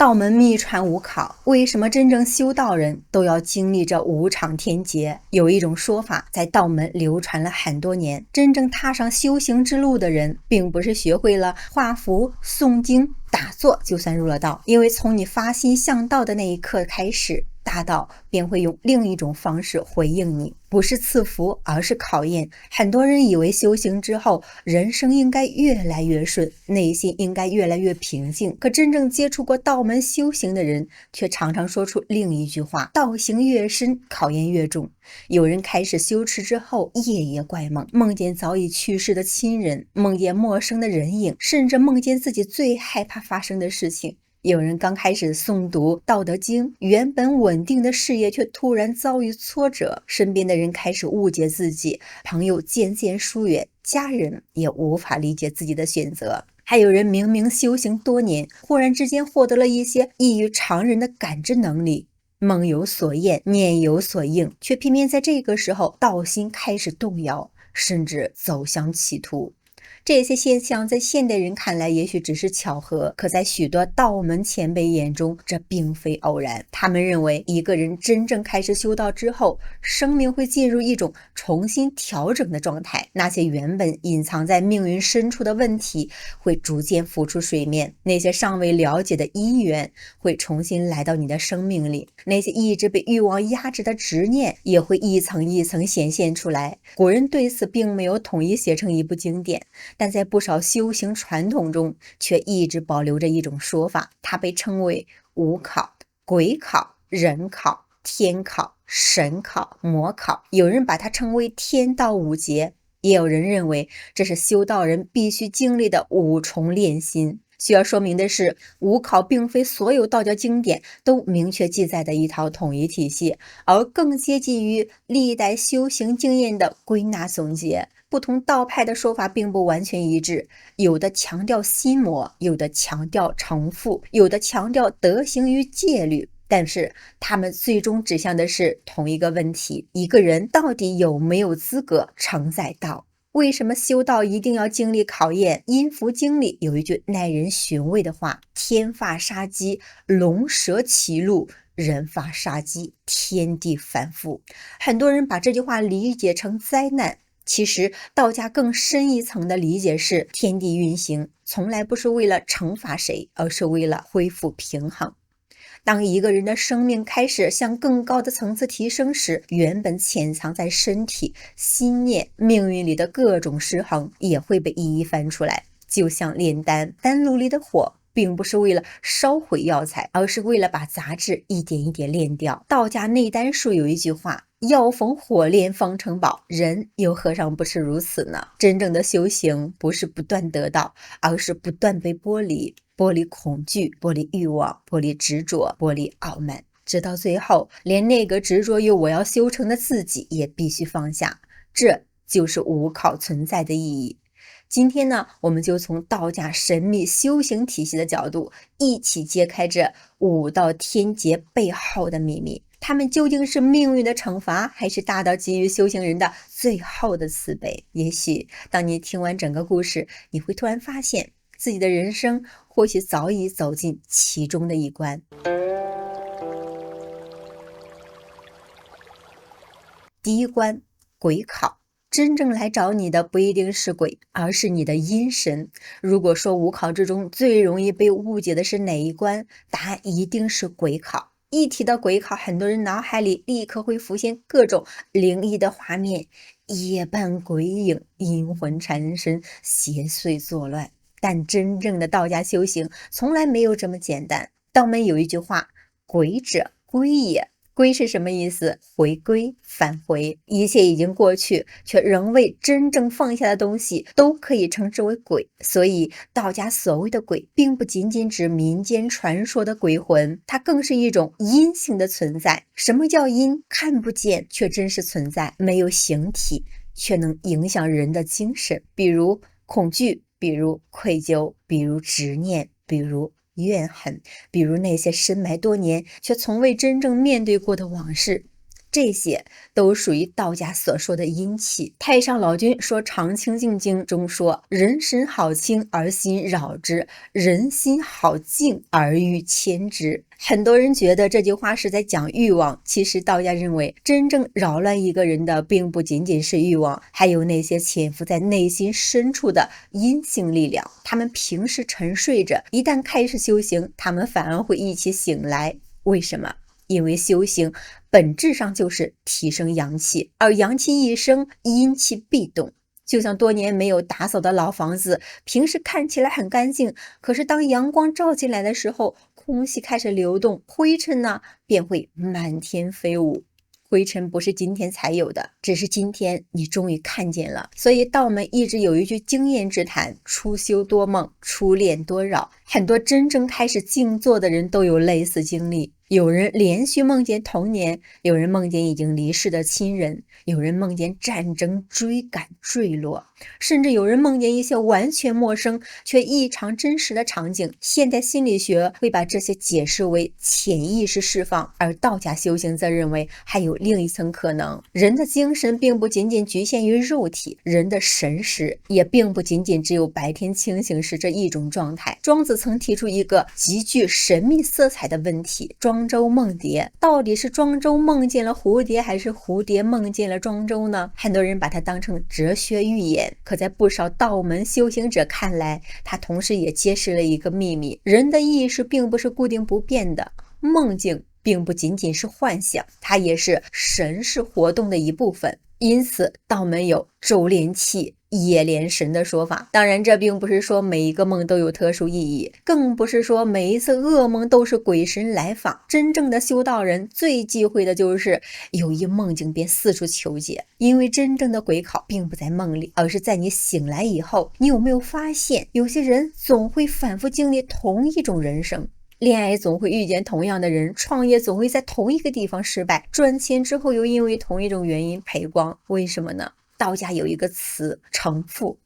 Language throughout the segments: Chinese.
道門秘傳5考，為什麼真正修道人都要經歷這5場天劫？有一種說法，在道門流傳了很多年，真正踏上修行之路的人，並不是學會了畫符、诵经、打坐就算入了道，因为从你发心向道的那一刻開始，大道便會用另一種方式回應你，不是賜福，而是考驗。很多人以為修行之後，人生應該越來越順，內心應該越來越平靜。可真正接觸過道門修行的人，卻常常說出另一句話：道行越深，考驗越重。有人開始修持之後，夜夜怪夢，夢見早已去世的親人，夢見陌生的人影，甚至夢見自己最害怕發生的事情。有人剛開始誦讀《道德經》，原本穩定的事業卻突然遭遇挫折，身邊的人開始誤解自己，朋友漸漸疏遠，家人也無法理解自己的選擇。還有人明明修行多年，忽然之間獲得了一些異於常人的感知能力，夢有所驗，念有所應，卻偏偏在這個時候道心開始動搖，甚至走向歧途。這些現象在現代人看來也許只是巧合，可在許多道門前輩眼中，這並非偶然。他們認為，一個人真正開始修道之後，生命會進入一種重新調整的狀態，那些原本隱藏在命運深處的問題會逐漸浮出水面，那些尚未了解的因緣會重新來到你的生命裡，那些一直被慾望壓制的執念也會一層一層顯現出來。古人對此並沒有統一寫成一部經典，但在不少修行傳統中，卻一直保留着一種說法，它被稱為5考：鬼考、人考、天考、神考、魔考。有人把它稱為天道5劫，也有人認為這是修道人必須經歷的5重煉心。需要說明的是，5考並非所有道教經典都明確記載的一套統一體系，而更接近於歷代修行經驗的歸納總結。不同道派的說法並不完全一致，有的強調心魔，有的強調成父，有的強調德行與戒律，但是他們最終指向的是同一個問題：一個人到底有沒有資格承載道？為什麼修道一定要經歷考驗？陰符經裡有一句耐人尋味的話：天發殺機，龍蛇歧路；人發殺機，天地反覆。很多人把這句話理解成災難，其實道家更深一層的理解是，天地運行從來不是為了懲罰誰，而是為了恢復平衡。當一個人的生命開始向更高的層次提升時，原本潛藏在身體、心念、命運裡的各種失衡也會被一一翻出來。就像煉丹，丹爐裡的火並不是為了燒毀藥材，而是為了把雜質一點一點煉掉。道家內丹術有一句話：藥逢火煉方成寶，人又何嘗不是如此呢？真正的修行不是不斷得到，而是不斷被剝離。剥離恐懼，剝離慾望，剝離執着，剝離傲慢，直到最後，連那個執着於我要修成的自己也必須放下。這就是5考存在的意義。今天呢，我們就從道家神秘修行體系的角度，一起揭開這5道天劫背後的秘密。他們究竟是命運的懲罰，還是大道給予修行人的最後的慈悲？也許當你聽完整個故事，你會突然發現自己的人生或許早已走進其中的一關。第一關，鬼考。真正來找你的不一定是鬼，而是你的陰神。如果說5考之中最容易被誤解的是哪一關，答案一定是鬼考。一提到鬼考，很多人腦海裡立刻會浮現各種靈異的畫面，夜半鬼影，陰魂纏身，邪祟作亂。但真正的道家修行從來沒有這麼簡單。道門有一句話：鬼者歸也。歸是什麼意思？回歸，返回。一切已經過去，卻仍未真正放下的東西，都可以稱之為鬼。所以道家所謂的鬼，並不僅僅指民間傳說的鬼魂，它更是一種陰性的存在。什麼叫陰？看不見卻真實存在，沒有形體，卻能影響人的精神。比如恐懼，比如愧疚，比如執念，比如怨恨，比如那些深埋多年卻從未真正面對過的往事。這些都屬於道家所說的陰氣。太上老君說《長清靜經》中說：人神好清而心擾之，人心好靜而欲牽之。很多人覺得這句話是在講慾望，其實道家認為真正擾亂一個人的並不僅僅是慾望，還有那些潛伏在內心深處的陰性力量。他們平時沉睡着，一旦開始修行，他們反而會一起醒來。為什麼？因為修行本質上就是提升陽氣，而陽气一升，陰氣必動。就像多年没有打掃的老房子，平时看起來很乾淨，可是當陽光照進來的時候，空氣開始流動，灰塵呢便會滿天飞舞。灰塵不是今天才有的，只是今天你終於看見了。所以道門一直有一句經驗之談：初修多夢，初練多擾。很多真正開始靜坐的人都有類似經歷。有人連續夢見童年，有人夢見已經離世的親人，有人夢見戰爭追趕墜落，甚至有人夢見一些完全陌生卻異常真實的場景。現代心理學會把這些解釋為潛意識釋放，而道家修行則認為還有另一層可能。人的精神並不僅僅局限於肉體，人的神識也並不僅僅只有白天清醒時這一種狀態。莊子曾提出一個極具神秘色彩的問題：莊周夢蝶，到底是莊周夢見了蝴蝶，還是蝴蝶夢見了莊周呢？很多人把它當成哲學寓言，可在不少道門修行者看來，它同時也揭示了一個秘密：人的意識並不是固定不变的，夢境並不僅僅是幻想，它也是神識活動的一部分。因此道門有周连气，夜连神的說法。当然这并不是说每一個夢都有特殊意義，更不是說每一次噩夢都是鬼神來訪。真正的修道人最忌諱的就是有一夢境便四處求解，因為真正的鬼考並不在夢裡，而是在你醒來以後。你有沒有發現有些人總會反覆經歷同一種人生？戀愛總會遇見同樣的人，創業總會在同一個地方失敗，賺錢之後又因為同一種原因賠光。為什麼呢？道家有一個詞承負，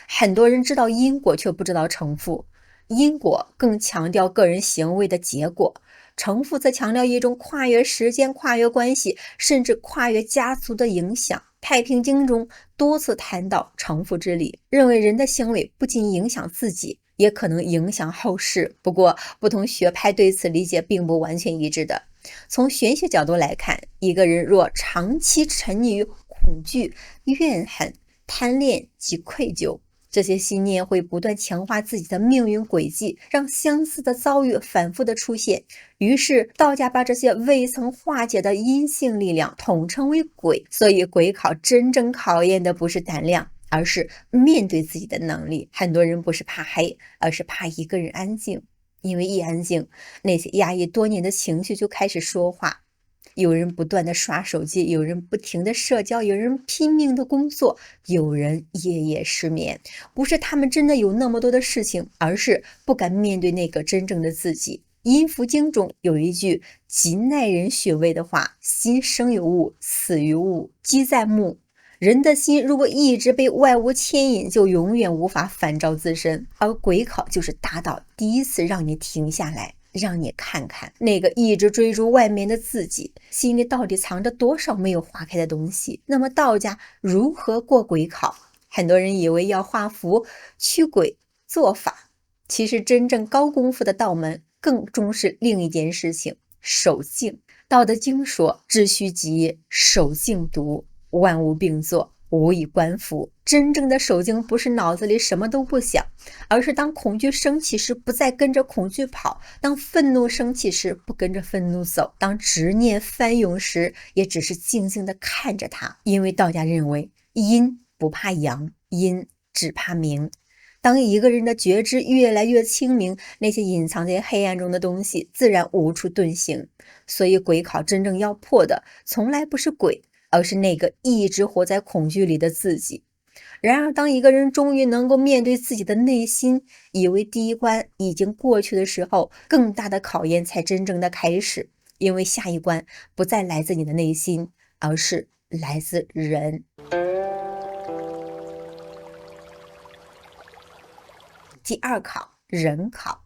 很多人知道因果卻不知道承負。因果更強調個人行為的結果，承負則強調一種跨越時間、跨越關係，甚至跨越家族的影響。太平經中多次談到承負之理，認為人的行為不僅影響自己，也可能影響後世。不過不同學派對此理解並不完全一致的。從玄學角度來看，一個人若長期沉溺於恐懼、怨恨、貪戀及愧疚，這些信念會不斷強化自己的命運軌跡，讓相似的遭遇反覆的出現。於是道家把這些未曾化解的陰性力量統稱為鬼。所以鬼考真正考驗的不是膽量，而是面對自己的能力。很多人不是怕黑，而是怕一個人安靜，因為一安靜，那些壓抑多年的情緒就開始說話。有人不斷的刷手機，有人不停的社交，有人拼命的工作，有人夜夜失眠。不是他們真的有那麼多的事情，而是不敢面对那個真正的自己。陰符經中有一句極耐人尋味的話：心生於物，死於物，機在目。人的心如果一直被外物牽引，就永遠無法反照自身。而鬼考就是大到第一次讓你停下來，讓你看看那個一直追逐外面的自己，心裡到底藏着多少沒有化開的東西。那麼道家如何過鬼考？很多人以為要畫符、驅鬼、做法，其實真正高功夫的道門更重視另一件事情：守靜。道德經說：致虛極，守靜獨，萬物並作，無以觀復。真正的守靜不是腦子裡什麼都不想，而是當恐懼升起時不再跟着恐懼跑，當憤怒升起時不跟着憤怒走，當執念翻湧時也只是靜靜地看着它。因為道家認為陰不怕陽，陰只怕明。當一個人的覺知越來越清明，那些隱藏在黑暗中的東西自然無處遁形。所以鬼考真正要破的從來不是鬼，而是那個一直活在恐懼裡的自己。然而當一個人終於能夠面對自己的內心，以為第一關已經過去的時候，更大的考驗才真正的開始。因為下一關不再來自你的內心，而是來自人。第二考，人考。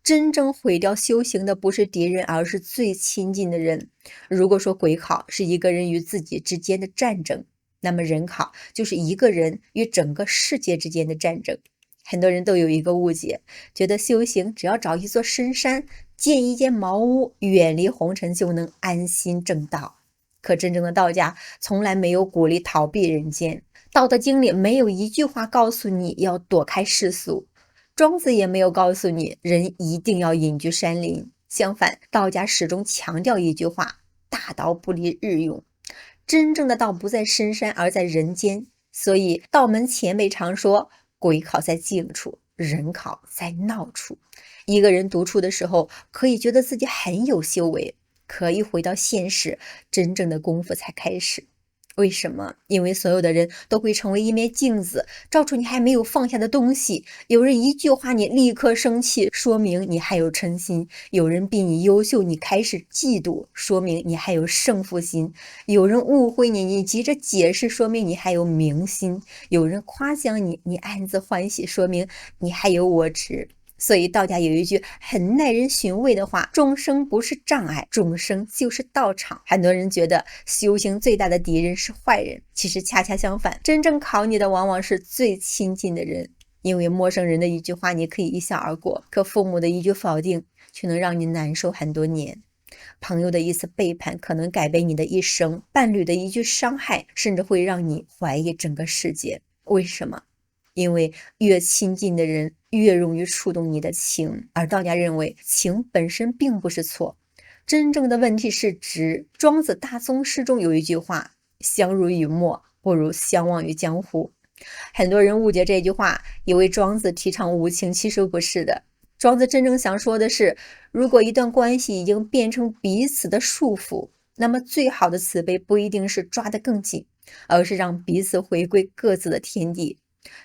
真正毀掉修行的不是敵人，而是最親近的人。如果說鬼考是一個人與自己之間的戰爭，那麼人考就是一個人與整個世界之間的戰爭。很多人都有一個誤解，覺得修行只要找一座深山，建一間茅屋，遠離紅塵就能安心正道。可真正的道家從來沒有鼓勵逃避人間，《道德經》裡沒有一句話告訴你要躲開世俗，莊子也沒有告訴你人一定要隱居山林。相反，道家始終強調一句話：大道不離日用。真正的道不在深山，而在人間。所以道門前輩常說，鬼考在靜處，人考在鬧處。一個人獨處的時候，可以覺得自己很有修為，可以回到現實，真正的功夫才開始。為什麼？因為所有的人都會成為一面鏡子，照出你還沒有放下的東西。有人一句話你立刻生氣，說明你還有嗔心；有人比你優秀，你開始嫉妒，說明你還有勝負心；有人誤會你，你急着解釋，說明你還有明心；有人誇獎你，你暗自歡喜，說明你還有我執。所以道家有一句很耐人尋味的話：众生不是障礙，眾生就是道場。很多人覺得修行最大的敵人是壞人，其實恰恰相反，真正考你的往往是最親近的人。因為陌生人的一句話你可以一笑而過，可父母的一句否定卻能讓你難受很多年。朋友的一次背叛可能改变你的一生，伴侶的一句傷害甚至會讓你懷疑整個世界。為什麼？因為越親近的人越容易觸動你的情，而道家認為情本身並不是錯，真正的問題是執。莊子大宗師中有一句話：相濡以沫不如相忘於江湖。很多人誤解這句話，以為莊子提倡無情，其實不是的。莊子真正想說的是，如果一段關係已經變成彼此的束縛，那麼最好的慈悲不一定是抓得更緊，而是讓彼此回歸各自的天地。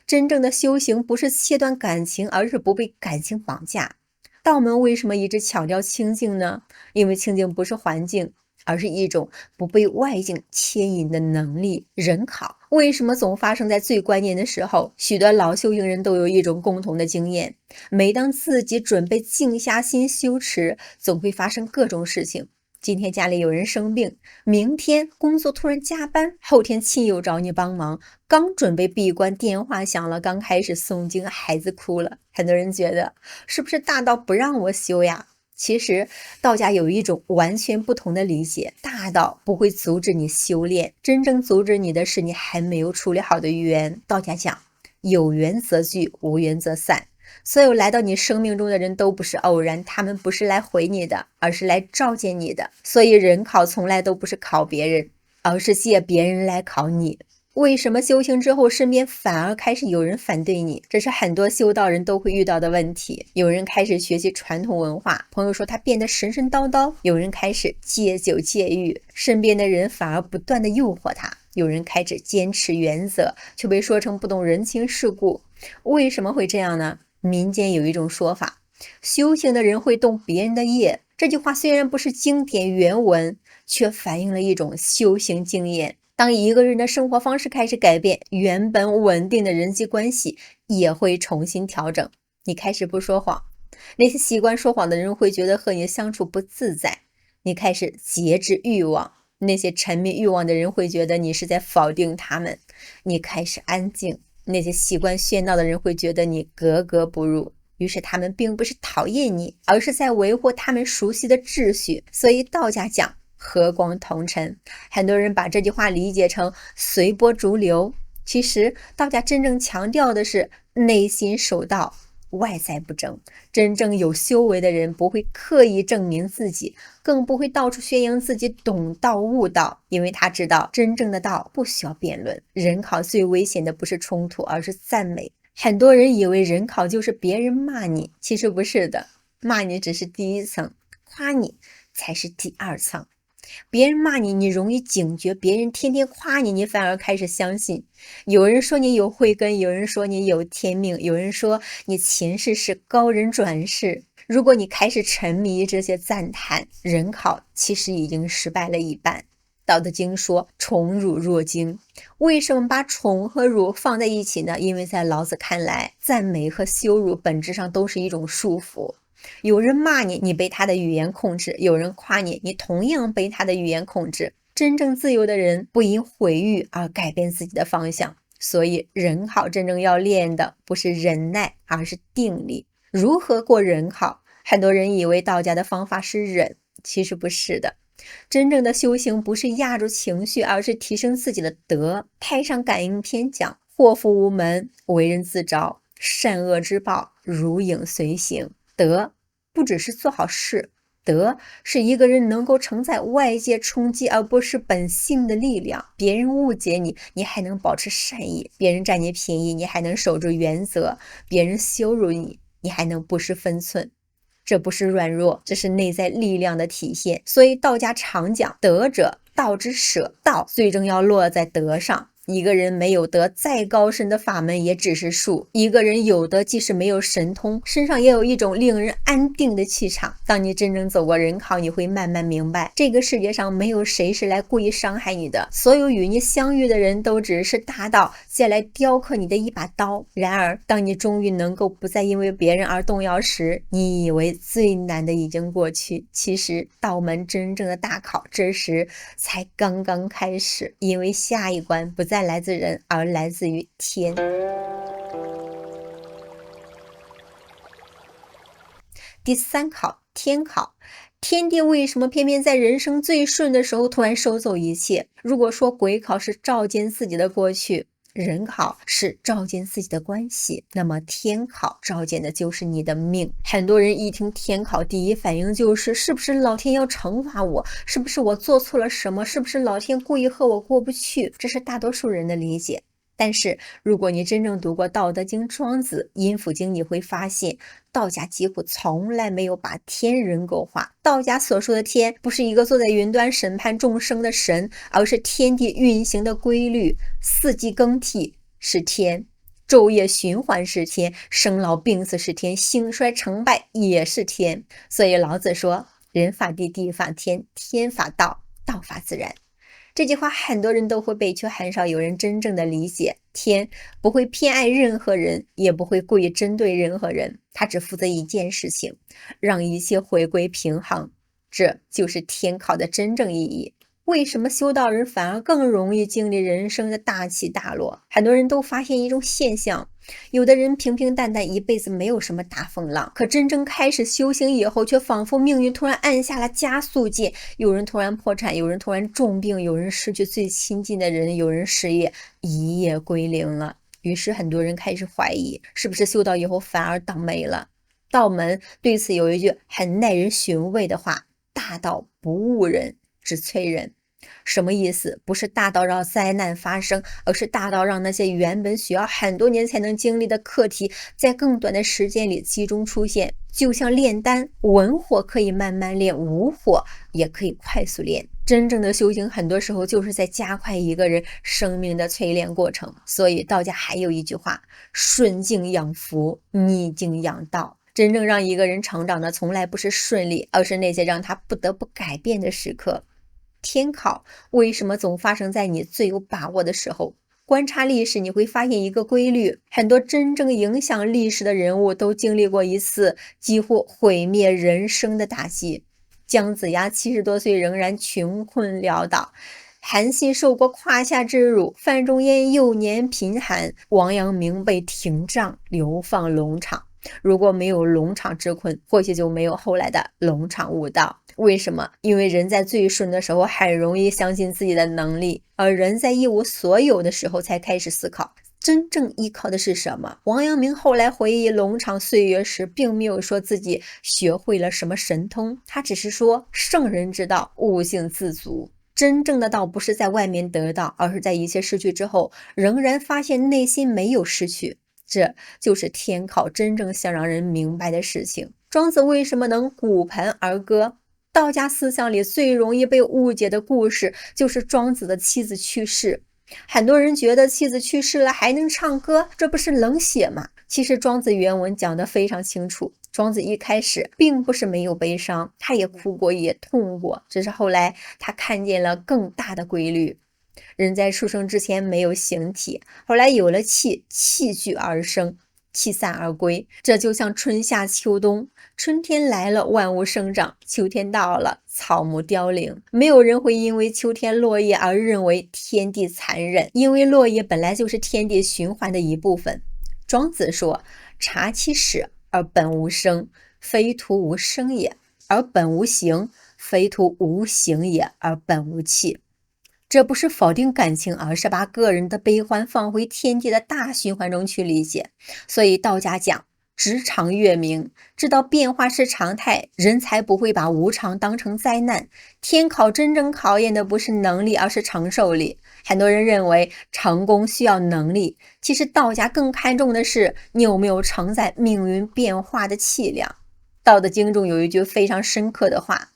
真正的修行不是切斷感情，而是不被感情綁架。道門為什麼一直強調清靜呢？因為清靜不是環境，而是一種不被外境牽引的能力。人考為什麼總發生在最關鍵的時候？許多老修行人都有一種共同的經驗，每當自己準備靜下心修持，總會發生各種事情。今天家裡有人生病，明天工作突然加班，後天親友找你幫忙，剛準備閉關，電話響了，剛開始誦經，孩子哭了。很多人覺得是不是大道不讓我修呀？其實道家有一種完全不同的理解，大道不會阻止你修煉，真正阻止你的是你還沒有處理好的緣。道家講，有緣則聚，無緣則散。所有來到你生命中的人都不是偶然，他們不是來毀你的，而是來召見你的。所以人考從來都不是考別人，而是借別人來考你。為什麼修行之後身邊反而開始有人反對你？這是很多修道人都會遇到的問題。有人開始學習傳統文化，朋友說他變得神神叨叨；有人開始戒酒戒欲，身邊的人反而不斷地誘惑他；有人開始堅持原則，卻被說成不懂人情世故。為什麼會這樣呢？民間有一種說法，修行的人會動別人的業。這句話雖然不是經典原文，卻反映了一種修行經驗。當一個人的生活方式開始改變，原本穩定的人際關係也會重新調整。你開始不說謊，那些習慣說謊的人會覺得和你相處不自在。你開始節制慾望，那些沉迷慾望的人會覺得你是在否定他們。你開始安靜，那些習慣喧鬧的人會覺得你格格不入，於是他們並不是討厭你，而是在維護他們熟悉的秩序。所以道家講和光同塵，很多人把這句話理解成隨波逐流。其實道家真正強調的是內心守道，外在不爭。真正有修為的人不會刻意證明自己，更不會到處宣揚自己懂道悟道，因為他知道真正的道不需要辯論。人考最危險的不是衝突，而是讚美。很多人以為人考就是別人罵你，其實不是的，罵你只是第一層，誇你才是第二層。別人罵你，你容易警覺；別人天天誇你，你反而開始相信。有人說你有慧根，有人說你有天命，有人說你前世是高人轉世。如果你開始沉迷這些讚嘆，人考其實已經失敗了一半。道德經說寵辱若驚，為什麼把寵和辱放在一起呢？因為在老子看來，讚美和羞辱本質上都是一種束縛。有人罵你，你被他的語言控制；有人誇你，你同樣被他的語言控制。真正自由的人不因毀譽而改变自己的方向。所以人考真正要練的不是忍耐，而是定力。如何過人考？很多人以為道家的方法是忍，其實不是的。真正的修行不是壓住情緒，而是提升自己的德。太上感应篇講：禍福無門，為人自招；善惡之報，如影隨形。德不只是做好事，德是一個人能夠承載外界衝擊而不是本性的力量。別人誤解你，你還能保持善意；別人占你便宜，你還能守住原則；別人羞辱你，你還能不失分寸。這不是軟弱，這是內在力量的體現。所以道家常講：德者，道之舍。道最終要落在德上。一個人沒有德，再高深的法門也只是術；一個人有德，即使沒有神通，身上也有一種令人安定的氣場。當你真正走過人考，你會慢慢明白，這個世界上沒有誰是來故意傷害你的，所有與你相遇的人都只是大道借來雕刻你的一把刀。然而，當你終於能夠不再因為別人而動搖時，你以為最難的已經過去，其實道門真正的大考這時才剛剛開始，因為下一關不再來自人，而來自於天。第三考，天考。天帝為什麼偏偏在人生最順的時候突然收走一切？如果說鬼考是照見自己的過去，人考是照見自己的關係，那麼天考照見的就是你的命。很多人一聽天考，第一反應就是是不是老天要懲罰我？是不是我做錯了什麼？是不是老天故意和我過不去？這是大多数人的理解。但是如果你真正讀过《道德經》《莊子》《陰符經》，你會發現道家幾乎從來沒有把天人勾化。道家所說的天，不是一個坐在雲端審判眾生的神，而是天地運行的規律。四季更替是天，晝夜循環是天，生老病死是天，興衰成敗也是天。所以老子說：人法地，地法天，天法道，道法自然。這句話很多人都會背，卻很少有人真正的理解。天不會偏愛任何人，也不會故意針對任何人，他只負責一件事情，讓一切回歸平衡。這就是天考的真正意義。為什麼修道人反而更容易經歷人生的大起大落？很多人都發現一種現象，有的人平平淡淡一輩子，沒有什麼大風浪，可真正開始修行以後，卻仿佛命運突然按下了加速鍵。有人突然破產，有人突然重病，有人失去最親近的人，有人失業，一夜歸零了。於是很多人開始懷疑，是不是修道以後反而倒霉了？道門對此有一句很耐人尋味的話：大道不誤人，只催人。什麼意思？不是大道讓災難發生，而是大道讓那些原本需要很多年才能經歷的課題，在更短的時間裡集中出現。就像煉丹，文火可以慢慢煉，武火也可以快速煉。真正的修行很多時候就是在加快一個人生命的淬煉過程。所以道家還有一句話：順境養福，逆境養道。真正讓一個人成長的從來不是順利，而是那些讓他不得不改變的時刻。天考為什麼總發生在你最有把握的時候？觀察歷史，你會發現一個規律，很多真正影響歷史的人物都經歷過一次幾乎毀滅人生的打擊。姜子牙70多歲仍然窮困潦倒，韓信受過胯下之辱，范仲淹幼年貧寒，王陽明被廷杖流放龍場。如果沒有龙場之困，或許就沒有後來的龙場悟道。為什麼？因為人在最順的時候很容易相信自己的能力，而人在一無所有的時候才開始思考真正依靠的是什麼。王陽明後來回憶龍場歲月時，並沒有說自己學會了什麼神通，他只是說聖人之道，悟性自足。真正的道不是在外面得到，而是在一切失去之後，仍然發現內心沒有失去。這就是天考真正想讓人明白的事情。莊子為什麼能鼓盆而歌？道家思想裡最容易被誤解的故事，就是莊子的妻子去世。很多人覺得妻子去世了還能唱歌，這不是冷血嗎？其實莊子原文講得非常清楚，莊子一開始並不是沒有悲傷，他也哭過，也痛過，只是後來他看見了更大的規律。人在出生之前沒有形體，後來有了氣，氣聚而生。棄散而歸。這就像春夏秋冬，春天來了，萬物生長；秋天到了，草木凋零。沒有人會因為秋天落葉而認為天地殘忍，因為落葉本來就是天地循環的一部分。莊子說：察其始而本無生，非徒無生也；而本無形，非徒無形也，而本無氣。這不是否定感情，而是把個人的悲歡放回天地的大循環中去理解。所以道家講直常月明，知道變化是常態，人才不会把無常當成災難。天考真正考驗的不是能力，而是承受力。很多人認為成功需要能力，其實道家更看重的是你有沒有承載命運變化的氣量。道德經中有一句非常深刻的話：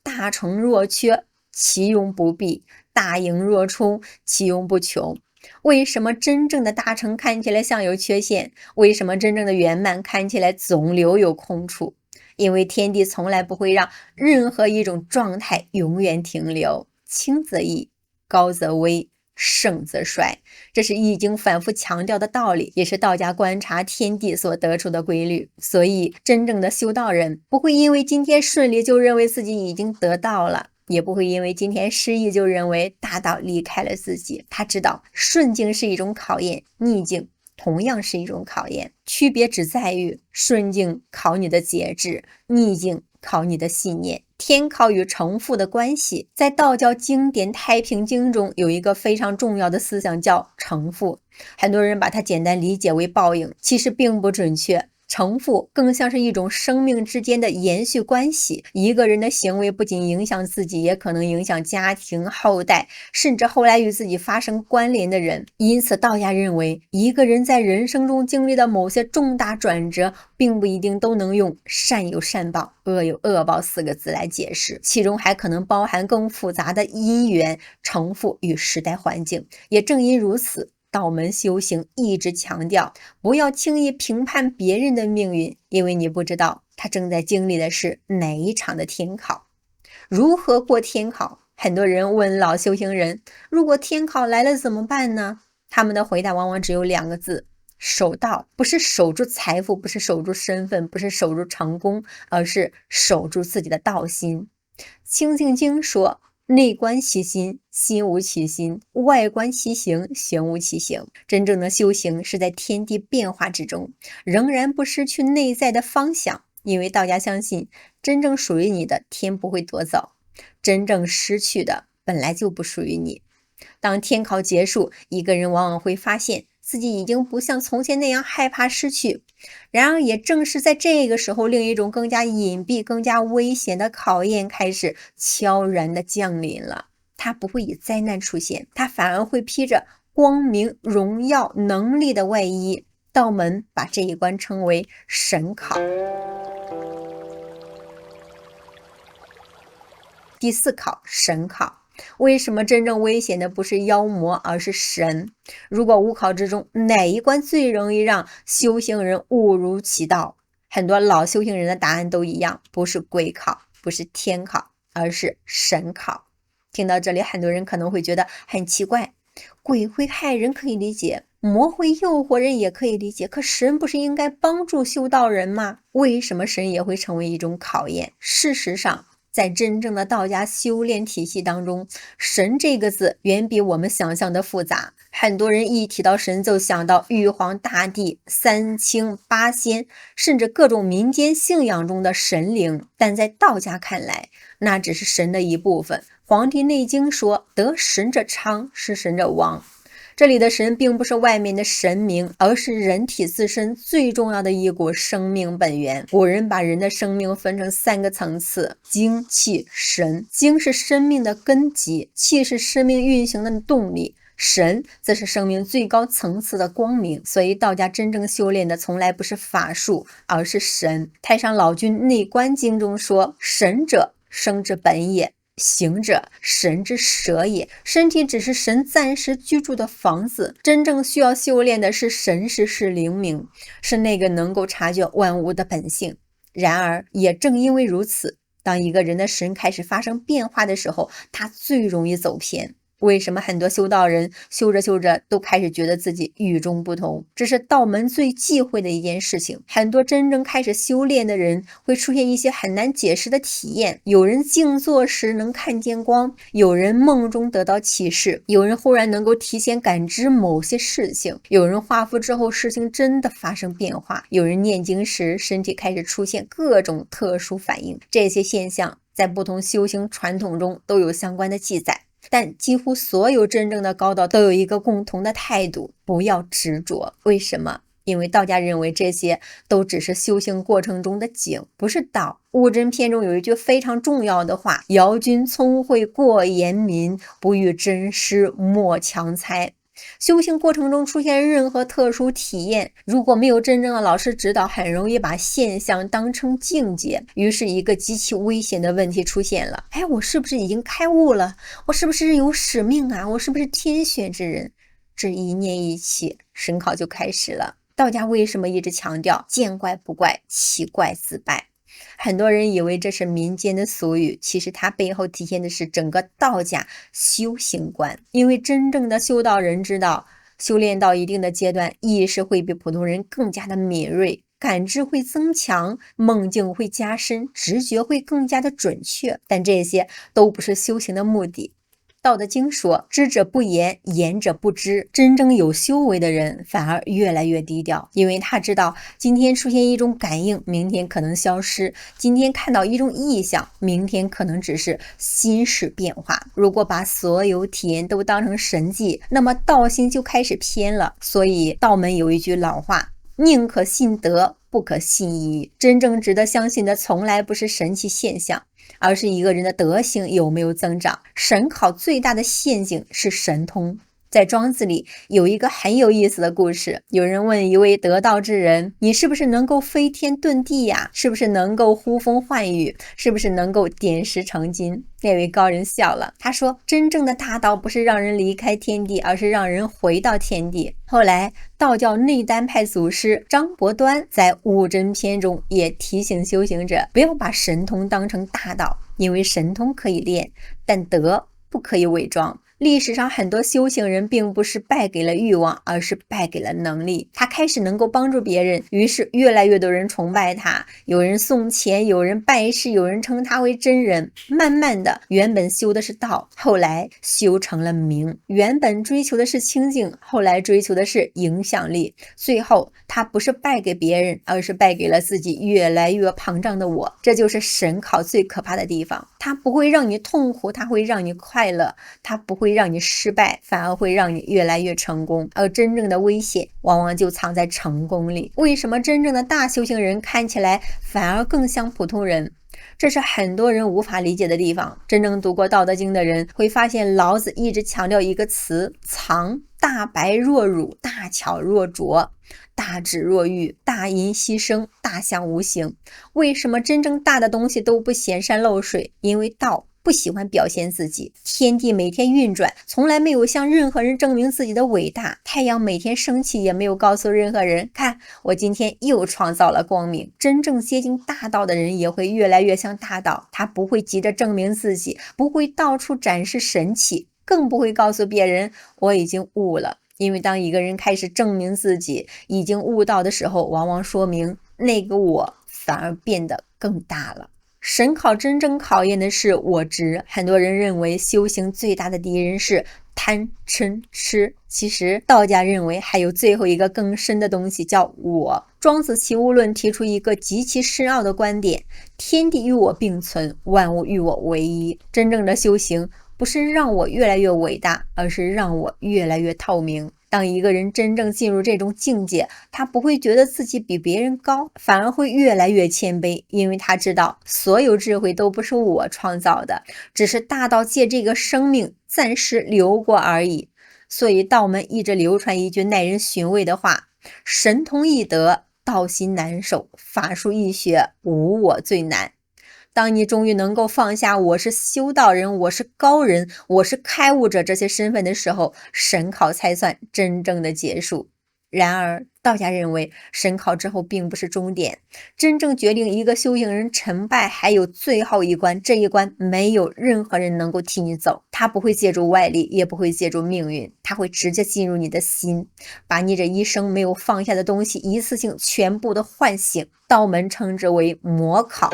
大成若缺，其用不弊；大盈若冲，其用不窮。為什麼真正的大成看起來像有缺陷？為什麼真正的圓滿看起來總留有空處？因為天地從來不會讓任何一種狀態永遠停留。清則易，高則危，盛則衰。這是易經反覆強調的道理，也是道家觀察天地所得出的規律。所以真正的修道人不會因為今天順利就認為自己已經得道了，也不会因為今天失意就認為大道離開了自己。他知道順境是一種考驗，逆境同樣是一種考驗，區別只在於順境考你的節制，逆境考你的信念。天考與承負的關係，在道教經典《太平經》中有一個非常重要的思想叫承負。很多人把它簡单理解為報應，其實並不準確。承負更像是一種生命之間的延續關係，一個人的行為不僅影響自己，也可能影響家庭、後代，甚至後來與自己發生關聯的人。因此道家認為，一個人在人生中經歷的某些重大轉折，並不一定都能用善有善報、惡有惡報4個字來解釋，其中還可能包含更複雜的因緣、承負與時代環境。也正因如此，道門修行一直強調不要輕易評判別人的命運，因為你不知道他正在經歷的是哪一場的天考。如何過天考？很多人問老修行人，如果天考来了怎麼辦呢？他們的回答往往只有2個字：守道。不是守住財富，不是守住身份，不是守住成功，而是守住自己的道心。清淨經說，內觀其心，心無其心；外觀其行，行無其行。真正的修行是在天地變化之中，仍然不失去內在的方向。因为道家相信，真正屬於你的，天不會奪走；真正失去的，本來就不屬於你。當天考結束，一個人往往會發現自己已經不像從前那樣害怕失去。然而也正是在這個時候，另一種更加隱蔽、更加危險的考驗開始悄然地降臨了。它不會以災難出現，它反而會披着光明、榮耀、能力的外衣。道門把這一關稱為神考。第4考，神考。為什麼真正危險的不是妖魔，而是神？如果5考之中哪一關最容易讓修行人誤入其道？很多老修行人的答案都一樣，不是鬼考，不是天考，而是神考。聽到這裡，很多人可能會覺得很奇怪，鬼會害人可以理解，魔會誘惑人也可以理解，可神不是應該幫助修道人嗎？為什麼神也會成為一種考驗？事實上，在真正的道家修煉體系當中，神這個字遠比我們想象的複雜。很多人一提到神就想到玉皇大帝、三清八仙，甚至各種民間信仰中的神靈，但在道家看來，那只是神的一部分。《黄帝內經》說，得神者昌，失神者亡。這裡的神並不是外面的神明，而是人體自身最重要的一股生命本源。古人把人的生命分成3個層次：精、氣、神。精是生命的根基，氣是生命運行的動力，神則是生命最高層次的光明。所以道家真正修煉的從來不是法術，而是神。太上老君內觀經中說，神者，生之本也，行者，神之舍也。身體只是神暫時居住的房子，真正需要修煉的是神识，是靈明，是那個能夠察覺萬物的本性。然而也正因為如此，當一個人的神開始發生變化的時候，他最容易走偏。為什麼很多修道人修着修着都開始覺得自己與眾不同？這是道門最忌諱的一件事情。很多真正開始修煉的人會出現一些很難解釋的體驗，有人靜坐時能看見光，有人夢中得到啟示，有人忽然能夠提前感知某些事情，有人畫符之後事情真的發生變化，有人念经时身体開始出現各種特殊反應。這些现象在不同修行傳統中都有相關的記載。但幾乎所有真正的高道都有一個共同的態度，不要執着。為什麼？因為道家認為這些都只是修行過程中的景，不是道。悟真篇中有一句非常重要的話：堯君聰慧過嚴民，不遇真師莫強猜。修行過程中出現任何特殊體驗，如果沒有真正的老師指導，很容易把現象當成境界，於是一個極其危險的問題出現了。我是不是已經開悟了？我是不是有使命啊？我是不是天選之人？這一念一起，神考就開始了。道家為什麼一直強調見怪不怪，奇怪自敗？很多人以為這是民間的俗語，其實它背後體現的是整個道家修行觀。因為真正的修道人知道，修煉到一定的階段，意識會比普通人更加的敏銳，感知會增強，夢境會加深，直覺會更加的準確。但這些都不是修行的目的。道德經說，知者不言，言者不知。真正有修為的人反而越來越低調，因為他知道今天出現一種感應，明天可能消失；今天看到一種異象，明天可能只是心事變化。如果把所有體驗都當成神迹，那麼道心就開始偏了。所以道門有一句老話：寧可信德，不可信義。真正值得相信的從來不是神奇現象，而是一個人的德行有沒有增長。神考最大的陷阱是神通。在莊子裡有一個很有意思的故事，有人問一位得道之人：你是不是能夠飞天遁地呀？是不是能夠呼風喚雨？是不是能夠点石成金？那位高人笑了，他說：真正的大道不是讓人離開天地，而是让人回到天地。后来道教内丹派祖師張伯端在悟真篇中也提醒修行者，不要把神通當成大道，因為神通可以練，但德不可以偽裝。歷史上很多修行人并不是敗給了慾望，而是敗給了能力。他開始能夠幫助別人，於是越來越多人崇拜他，有人送錢，有人拜師，有人稱他為真人。慢慢的，原本修的是道，後來修成了名；原本追求的是清淨，後來追求的是影響力。最後他不是敗給別人，而是敗給了自己越來越膨脹的我。這就是神考最可怕的地方，它不會讓你痛苦，它會讓你快樂，它不會讓你失敗，反而會讓你越來越成功。而真正的危險往往就藏在成功裡。為什麼真正的大修行人看起來反而更像普通人？這是很多人無法理解的地方。真正讀过道德經的人會發現，老子一直強調一個詞：藏。大白若乳，大巧若拙，大智若愚，大音希聲，大象無形。為什麼真正大的東西都不顯山露水？因為道不喜歡表現自己。天地每天運轉，從來沒有向任何人證明自己的偉大。太陽每天升起，也沒有告訴任何人，看，我今天又創造了光明。真正接近大道的人也会越來越像大道，他不會急着證明自己，不會到處展示神奇，更不會告訴別人我已經悟了。因為當一個人開始證明自己已經悟道的時候，往往說明那個我反而變得更大了。神考真正考驗的是我執。很多人認為修行最大的敵人是貪嗔癡，其實道家認為還有最後一個更深的東西叫我。莊子齊物論提出一個極其深奧的觀點：天地與我並存，萬物與我為一。真正的修行不是讓我越來越偉大，而是讓我越來越透明。當一個人真正進入這種境界，他不會覺得自己比別人高，反而會越來越謙卑，因為他知道所有智慧都不是我創造的，只是大道借這個生命暫時流過而已。所以道門一直流傳一句耐人尋味的話：神通易得，道心難守；法術易學，無我最難。當你終於能夠放下我是修道人，我是高人，我是開悟者這些身份的時候，神考才算真正的結束。然而，道家認為審考之後並不是終點，真正決定一個修行人成敗還有最後一關，這一關沒有任何人能夠替你走，他不會借助外力，也不會借助命運，他會直接進入你的心，把你這一生沒有放下的東西一次性全部的喚醒。道門稱之為魔考。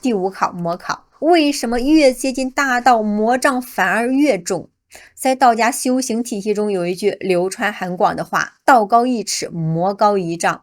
第5考，魔考。為什麼越接近大道，魔障反而越重？在道家修行體系中，有一句流傳很廣的話：道高一尺，魔高一丈。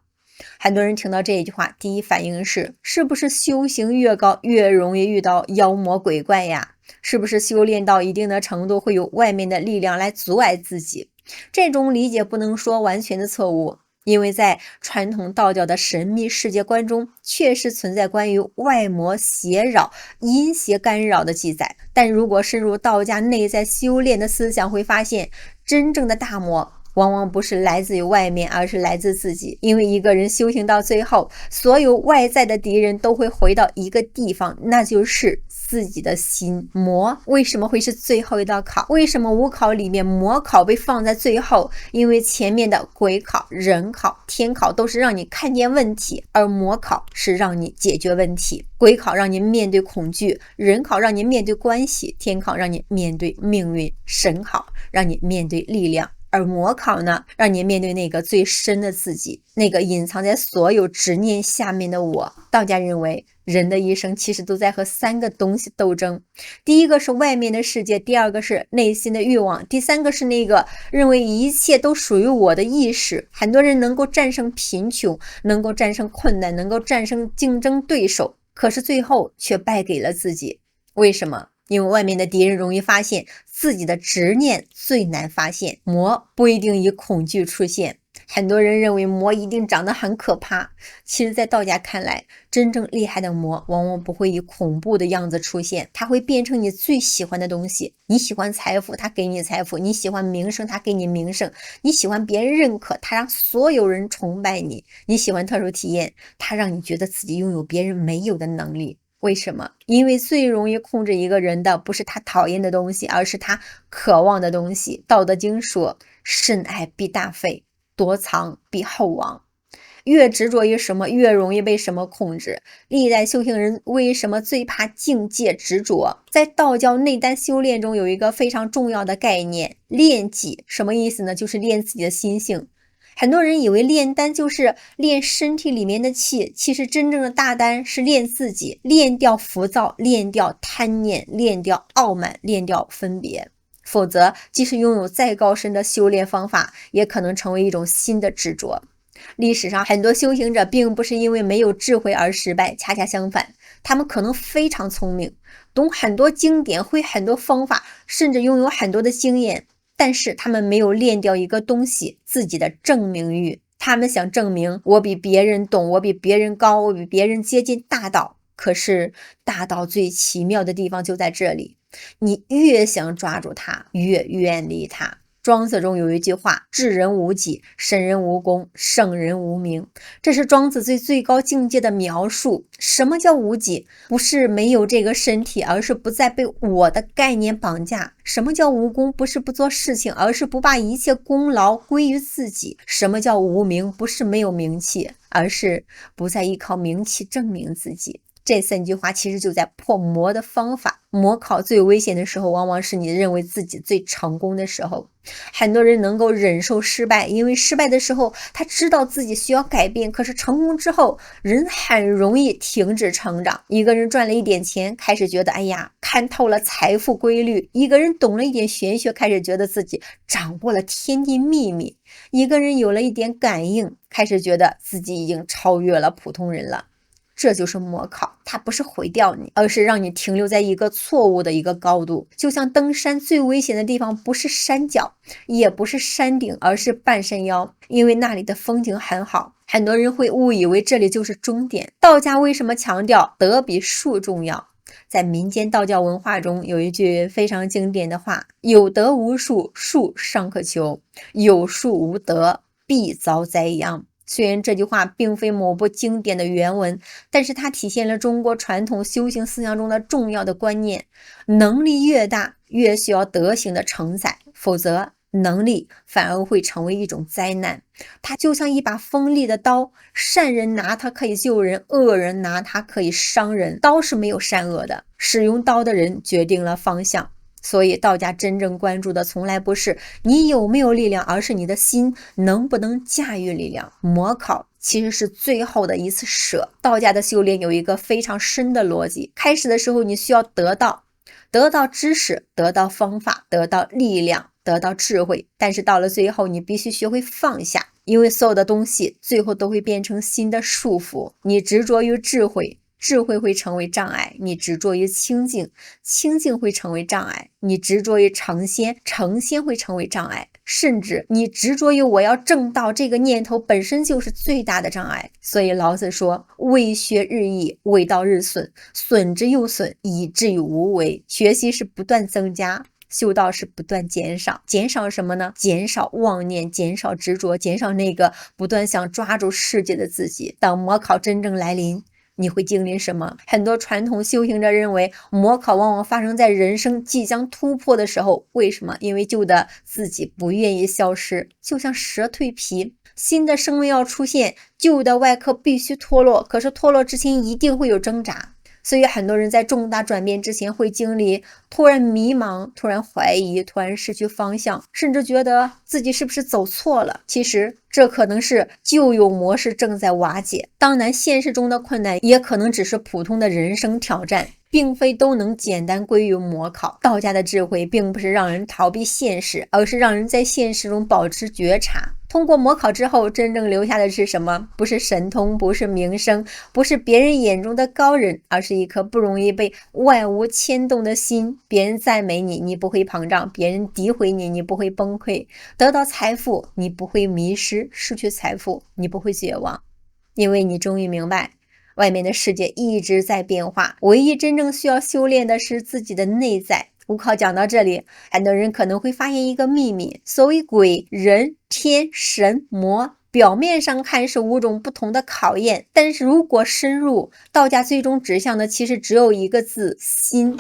很多人聽到這一句話，第一反應是不是修行越高，越容易遇到妖魔鬼怪呀？是不是修煉到一定的程度，會有外面的力量來阻礙自己？這種理解不能說完全的錯誤，因為在傳統道教的神秘世界觀中，確實存在關於外魔邪擾、陰邪干擾的記載。但如果深入道家內在修煉的思想，會發現真正的大魔往往不是來自於外面，而是来自自己。因為一個人修行到最後，所有外在的敌人都會回到一個地方，那就是自己的心。魔為什麼會是最後一道考？為什麼5考裡面魔考被放在最後？因為前面的鬼考、人考、天考都是讓你看見問題，而魔考是讓你解決問題。鬼考讓你面對恐懼，人考讓你面對關係，天考讓你面對命運，神考讓你面對力量。而魔考呢，讓你面对那個最深的自己，那個隱藏在所有執念下面的我。道家認為，人的一生其實都在和3個東西鬥爭。第一個是外面的世界，第二個是內心的慾望，第三個是那個認為一切都屬於我的意識。很多人能夠戰勝貧窮，能夠戰勝困難，能夠戰勝競爭對手，可是最後卻敗給了自己。為什麼？因為外面的敵人容易發現，自己的執念最難發现。魔不一定以恐懼出現，很多人認為魔一定長得很可怕，其實在道家看來，真正厲害的魔往往不會以恐怖的樣子出現，它會變成你最喜歡的東西。你喜歡財富，它給你財富；你喜歡名聲，它給你名聲；你喜歡別人認可，它讓所有人崇拜你；你喜歡特殊體驗，它讓你覺得自己擁有別人沒有的能力。為什麼？因為最容易控制一個人的不是他討厭的東西，而是他渴望的東西。道德經說，深愛必大費，躲藏必後亡。越執着於什麼，越容易被什麼控制。歷代修行人為什麼最怕境界執着？在道教內丹修煉中，有一個非常重要的概念，練己。什麼意思呢？就是練自己的心性。很多人以為煉丹就是練身體裡面的氣，其實真正的大丹是練自己，練掉浮躁，練掉貪念，練掉傲慢，練掉分別。否則，即使擁有再高深的修煉方法，也可能成為一種新的執着。歷史上很多修行者並不是因為沒有智慧而失敗，恰恰相反，他們可能非常聰明，懂很多經典，會很多方法，甚至擁有很多的經驗。但是他們沒有練掉一個東西，自己的證明欲。他們想證明我比別人懂，我比別人高，我比別人接近大道。可是大道最奇妙的地方就在這裡，你越想抓住它，越遠離它。莊子中有一句話，智人無己，神人無功，聖人無名。這是莊子最高境界的描述。什麼叫無己？不是沒有這個身體，而是不再被我的概念綁架。什麼叫無功？不是不做事情，而是不把一切功勞歸於自己。什麼叫無名？不是沒有名氣，而是不再依靠名氣證明自己。這3句話其實就在破魔的方法。魔考最危險的時候，往往是你認為自己最成功的時候。很多人能夠忍受失敗，因為失敗的時候他知道自己需要改变，可是成功之後人很容易停止成長。一個人賺了一點錢，開始覺得哎呀，看透了財富規律；一個人懂了一點玄學，開始覺得自己掌握了天地秘密；一個人有了一點感應，開始覺得自己已經超越了普通人了。這就是魔考，它不是毀掉你，而是讓你停留在一個錯誤的一個高度。就像登山最危險的地方不是山腳，也不是山頂，而是半山腰，因為那裡的風景很好。很多人會誤以為這裡就是終點。道家為什麼強調德比術重要？在民間道教文化中有一句非常經典的話，有德無術，術尚可求；有術無德，必遭災殃。雖然這句話並非某部經典的原文，但是它體現了中國傳統修行思想中的重要的觀念。能力越大，越需要德行的承載，否則能力反而會成為一種災難。它就像一把锋利的刀，善人拿它可以救人，惡人拿它可以傷人。刀是沒有善惡的，使用刀的人決定了方向。所以道家真正關注的從來不是你有沒有力量，而是你的心能不能駕馭力量。模考其實是最後的一次捨。道家的修煉有一個非常深的逻輯，開始的時候你需要得到知識，得到方法，得到力量，得到智慧，但是到了最後你必須學會放下，因為所有的東西最後都会变成新的束缚。你執着於智慧，智慧会成為障礙；你執着於清淨，清淨會成為障礙；你執着於成仙，成仙會成為障礙；甚至你執着於我要正道，這個念頭本身就是最大的障礙。所以老子說，為學日益，為道日損，損之又損，以至於無為。學習是不斷增加，修道是不斷減少。減少什麼呢？減少妄念，減少執着，減少那個不斷想抓住世界的自己。当模考真正来臨，你会经歷什麼？很多傳統修行者認為，模考往往發生在人生即將突破的時候。為什麼？因為舊的自己不願意消失，就像蛇蜕皮，新的生命要出現，舊的外殼必須脫落，可是脫落之前一定會有掙扎。所以很多人在重大轉变之前會經歷突然迷茫，突然懷疑，突然失去方向，甚至覺得自己是不是走錯了。其實這可能是舊有模式正在瓦解。當然現實中的困難也可能只是普通的人生挑戰，並非都能簡單歸於模考。道家的智慧並不是讓人逃避現實，而是讓人在現實中保持覺察。通過模考之後，真正留下的是什麼？不是神通，不是名聲，不是別人眼中的高人，而是一顆不容易被外物牽動的心。別人讚美你，你不會膨脹；別人詆毀你，你不會崩潰。得到財富，你不會迷失；失去財富，你不會絕望，因為你終於明白，外面的世界一直在變化，唯一真正需要修煉的是自己的內在。五考講到這裡，很多人可能會發現一個秘密，所謂鬼、人、天、神、魔，表面上看是5種不同的考驗，但是如果深入，道家最終指向的其實只有一個字：心。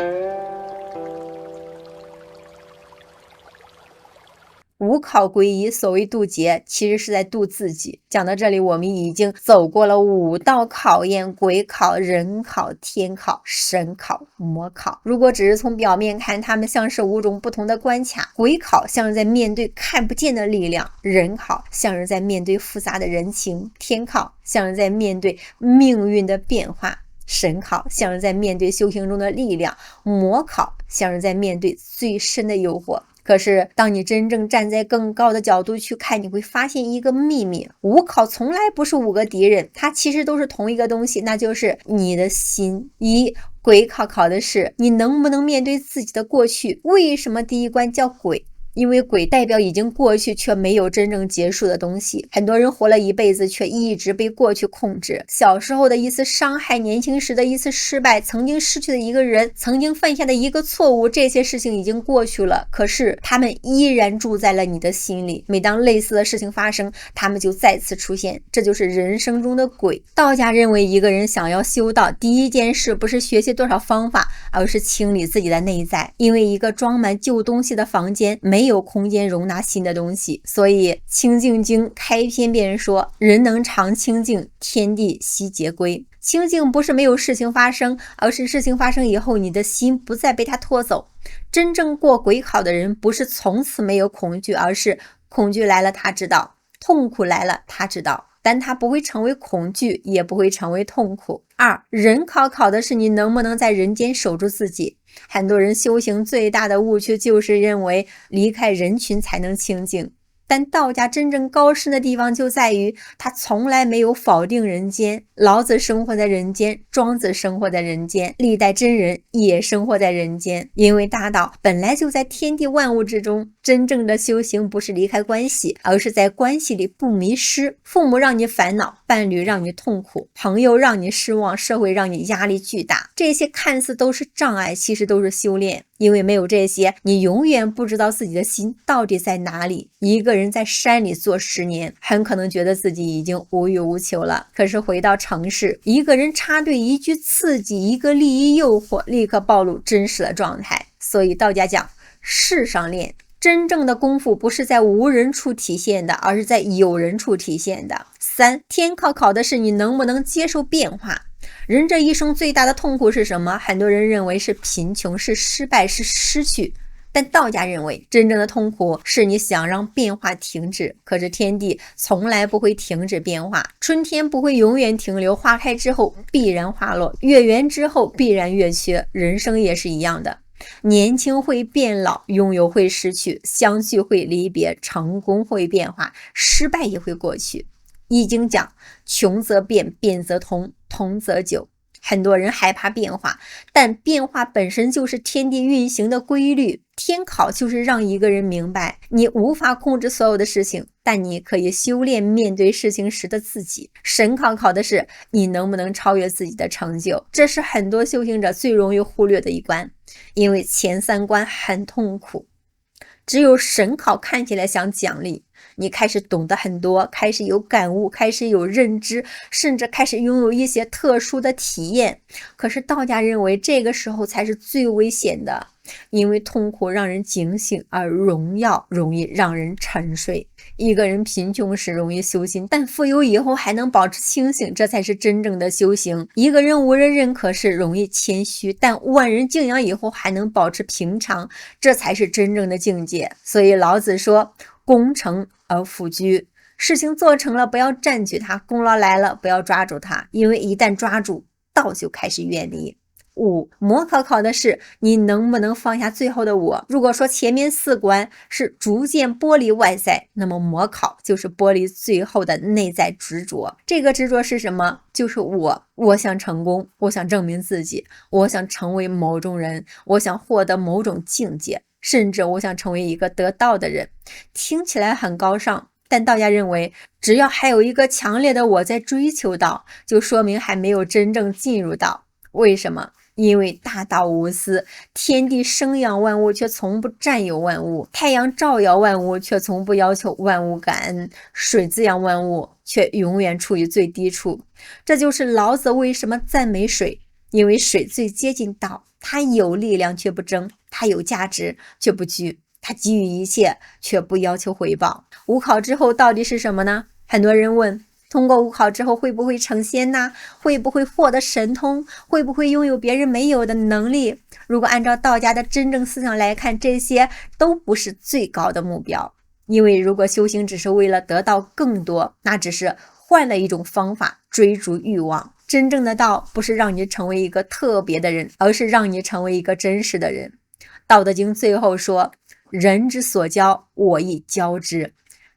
五考歸一，所謂渡劫，其實是在渡自己。講到這裡，我們已經走過了5道考驗：鬼考、人考、天考、神考、魔考。如果只是從表面看，它們像是5種不同的關卡。鬼考像是在面對看不見的力量，人考像是在面對複雜的人情，天考像是在面對命運的變化，神考像是在面对修行中的力量，魔考像是在面對最深的誘惑。可是当你真正站在更高的角度去看，你会发现一个秘密：五考从来不是5个敌人，它其實都是同一個東西，那就是你的心。鬼考考的是你能不能面對自己的過去。為什麼第一關叫鬼？因為鬼代表已經過去卻沒有真正結束的東西。很多人活了一輩子卻一直被過去控制，小時候的一次傷害，年輕時的一次失敗，曾經失去的一個人，曾經犯下的一個錯誤，這些事情已經過去了，可是他們依然住在了你的心裡。每當類似的事情發生，他們就再次出現，這就是人生中的鬼。道家認為一個人想要修道，第一件事不是學習多少方法，而是清理自己的內在。因為一個裝滿舊東西的房間沒有空間容納新的東西，所以《清淨經》開篇便說：人能常清淨，天地悉皆歸。清淨不是沒有事情發生，而是事情發生以後，你的心不再被它拖走。真正過鬼考的人，不是從此沒有恐懼，而是恐懼來了他知道，痛苦來了他知道，但他不會成為恐懼，也不會成為痛苦。2. 人考考的是你能不能在人間守住自己。很多人修行最大的誤區就是認為離開人群才能清淨，但道家真正高深的地方就在於他從來沒有否定人間。老子生活在人間，莊子生活在人間，歷代真人也生活在人間，因為大道本來就在天地萬物之中。真正的修行不是離開關係，而是在關係裡不迷失。父母讓你煩惱，伴侶讓你痛苦，朋友讓你失望，社會讓你壓力巨大，這些看似都是障礙，其實都是修煉。因為沒有這些，你永遠不知道自己的心到底在哪裡。一個人在山裡坐10年，很可能覺得自己已經無欲無求了，可是回到城市，一個人插隊，一句刺激，一個利益誘惑，立刻暴露真實的狀態。所以道家講世上練，真正的功夫不是在無人處體現的，而是在有人處體現的。3. 天考考的是你能不能接受变化。人這一生最大的痛苦是什麼？很多人認為是貧窮，是失敗，是失去。但道家認為，真正的痛苦是你想讓變化停止，可是天地從來不會停止變化，春天不會永遠停留，花開之後必然花落，月圓之後必然月缺，人生也是一樣的。年輕會變老，擁有會失去，相聚會離別，成功會變化，失敗也會過去。易經講窮則變，變則通，通則久。很多人害怕變化，但變化本身就是天地運行的規律。天考就是让一個人明白，你無法控制所有的事情，但你可以修煉面對事情時的自己。神考考的是你能不能超越自己的成就，这是很多修行者最容易忽略的一關，因為前3關很痛苦。只有神考看起來像獎勵，你開始懂得很多，開始有感悟，開始有認知，甚至開始擁有一些特殊的體驗。可是道家認為這個時候才是最危險的，因為痛苦讓人警醒，而榮耀容易讓人沉睡。一個人貧窮時容易修心，但富有以後還能保持清醒，這才是真正的修行。一個人無人認可時容易謙虛，但萬人敬仰以後還能保持平常，這才是真正的境界。所以老子說，功成而弗居，事情做成了不要佔據它，功勞來了不要抓住它，因為一旦抓住，道就開始遠離。5. 模考考的是你能不能放下最後的我。如果說前面4關是逐漸剝離外在，那麼模考就是剝離最後的內在執着。這個執着是什麼？就是我想成功，我想證明自己，我想成為某種人，我想獲得某種境界，甚至我想成為一個得道的人。聽起来很高尚，但道家認為，只要還有一個強烈的我在追求道，就說明還沒有真正進入道。為什麼？因為大道無私，天地生養萬物卻從不占有萬物，太陽照耀萬物卻從不要求萬物感恩，水滋養萬物卻永遠處於最低處。這就是老子為什麼讚美水，因為水最接近道，它有力量卻不爭，它有價值卻不拘，它給予一切卻不要求回報。5考之後到底是什麼呢？很多人問，通過5考之後會不會成仙呢？會不會獲得神通？會不會擁有別人沒有的能力？如果按照道家的真正思想來看，這些都不是最高的目標。因為如果修行只是為了得到更多，那只是換了一種方法追逐慾望。真正的道不是讓你成為一個特別的人，而是讓你成為一個真實的人。道德經最後說，人之所教，我亦教之。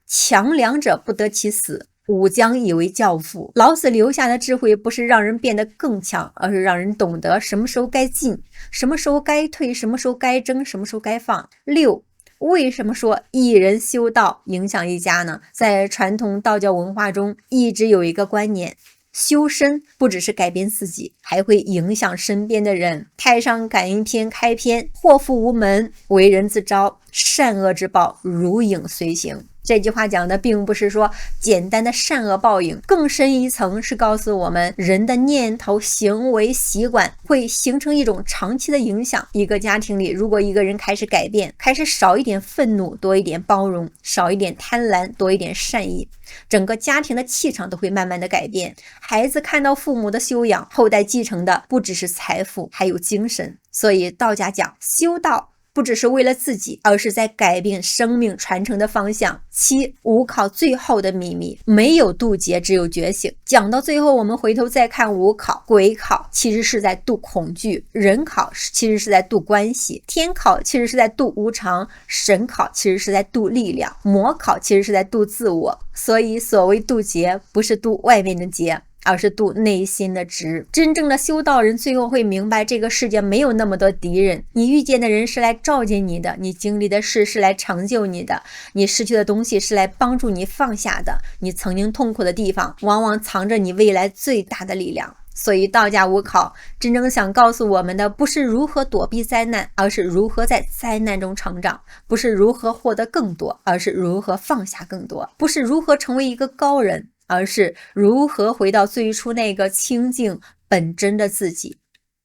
強梁者不得其死，吾將以為教父。老子留下的智慧不是讓人變得更強，而是讓人懂得什麼時候該進，什麼時候該退，什麼時候該爭，什麼時候該放。6. 為什麼說一人修道影響一家呢？在傳統道教文化中，一直有一個觀念，修身不只是改變自己，還會影響身邊的人。太上感應篇開篇，禍福無門，為人自招，善惡之報如影隨形。這句話講的並不是說簡單的善惡報應，更深一層是告訴我們，人的念頭、行為、習慣會形成一種長期的影響。一個家庭裡，如果一個人開始改變，開始少一點憤怒，多一點包容，少一點貪婪，多一點善意，整個家庭的氣場都會慢慢的改變。孩子看到父母的修養，後代繼承的不只是財富，還有精神。所以道家講修道不只是為了自己，而是在改變生命傳承的方向。7. 5考最後的秘密，沒有渡劫，只有覺醒。講到最後，我們回頭再看5考，鬼考其實是在渡恐懼，人考其實是在渡關係，天考其實是在渡無常，神考其實是在渡力量，魔考其實是在渡自我。所以所謂渡劫，不是渡外面的劫，而是度內心的執。真正的修道人最後會明白，這個世界沒有那麼多敵人，你遇見的人是來照見你的，你經歷的事是來成就你的，你失去的東西是來幫助你放下的，你曾經痛苦的地方往往藏着你未來最大的力量。所以道家五考真正想告訴我们的，不是如何躲避灾难，而是如何在災難中成長；不是如何獲得更多，而是如何放下更多；不是如何成為一個高人，而是如何回到最初那個清淨本真的自己。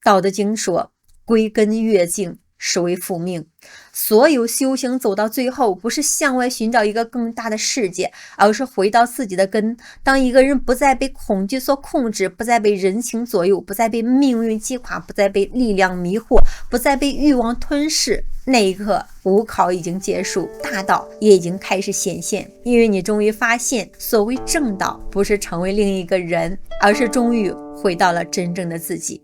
道德經說，歸根悅境，是為復命。所有修行走到最後，不是向外尋找一個更大的世界，而是回到自己的根。當一個人不再被恐懼所控制，不再被人情左右，不再被命運擊垮，不再被力量迷惑，不再被慾望吞噬，那一刻五考已經結束，大道也已經開始顯現。因為你終於發現，所謂正道不是成為另一個人，而是終於回到了真正的自己。